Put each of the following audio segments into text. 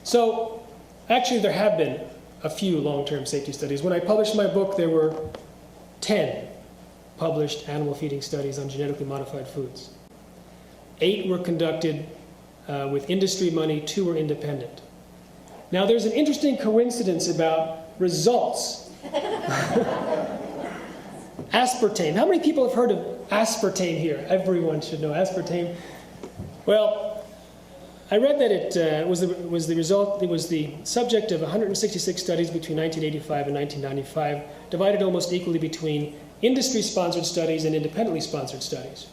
So actually there have been a few long-term safety studies. When I published my book, there were 10 published animal feeding studies on genetically modified foods. 8 were conducted with industry money, 2 were independent. Now there's an interesting coincidence about results. Aspartame. How many people have heard of aspartame here? Everyone should know aspartame. Well, I read that it was the subject of 166 studies between 1985 and 1995, divided almost equally between industry-sponsored studies and independently sponsored studies.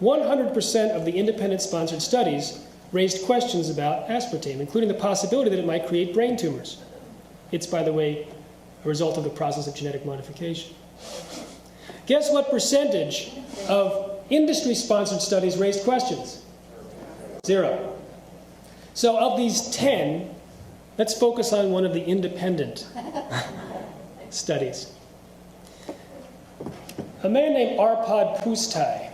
100% of the independent-sponsored studies raised questions about aspartame, including the possibility that it might create brain tumors. It's, by the way, a result of the process of genetic modification. Guess what percentage of industry-sponsored studies raised questions? 0. So of these 10, let's focus on one of the independent studies. A man named Arpad Pusztai,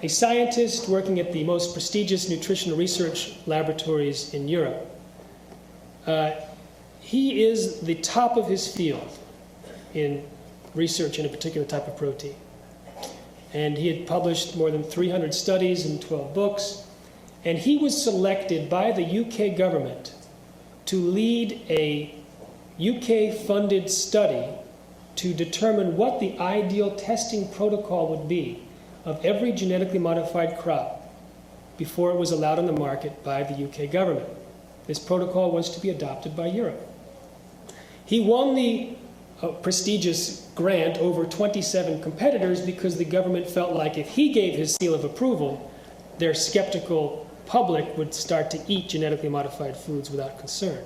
a scientist working at the most prestigious nutritional research laboratories in Europe. He is the top of his field in research in a particular type of protein. And he had published more than 300 studies in 12 books. And he was selected by the UK government to lead a UK-funded study to determine what the ideal testing protocol would be of every genetically modified crop before it was allowed on the market by the UK government. This protocol was to be adopted by Europe. He won the prestigious grant over 27 competitors because the government felt like if he gave his seal of approval, their skeptical public would start to eat genetically modified foods without concern.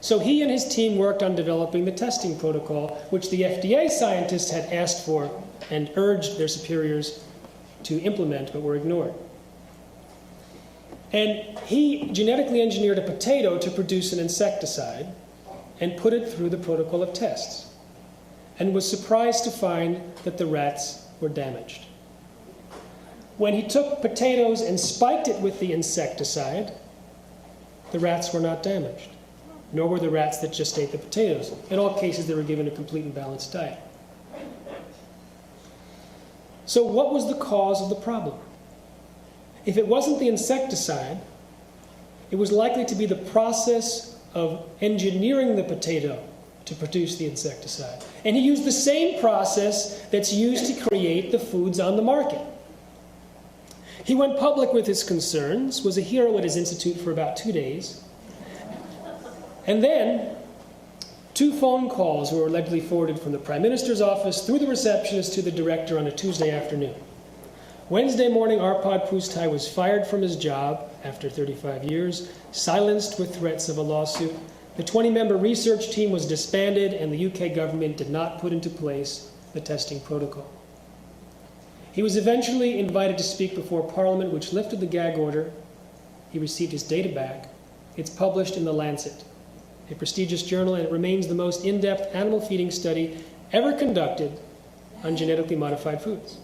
So he and his team worked on developing the testing protocol, which the FDA scientists had asked for and urged their superiors to implement, but were ignored. And he genetically engineered a potato to produce an insecticide and put it through the protocol of tests, and was surprised to find that the rats were damaged. When he took potatoes and spiked it with the insecticide, the rats were not damaged, nor were the rats that just ate the potatoes. In all cases, they were given a complete and balanced diet. So what was the cause of the problem? If it wasn't the insecticide, it was likely to be the process of engineering the potato to produce the insecticide. And he used the same process that's used to create the foods on the market. He went public with his concerns, was a hero at his institute for about 2 days, and then 2 phone calls were allegedly forwarded from the Prime Minister's office through the receptionist to the director on a Tuesday afternoon. Wednesday morning, Arpad Pusztai was fired from his job after 35 years, silenced with threats of a lawsuit. The 20-member research team was disbanded, and the UK government did not put into place the testing protocol. He was eventually invited to speak before Parliament, which lifted the gag order. He received his data back. It's published in The Lancet, a prestigious journal, and it remains the most in-depth animal feeding study ever conducted on genetically modified foods.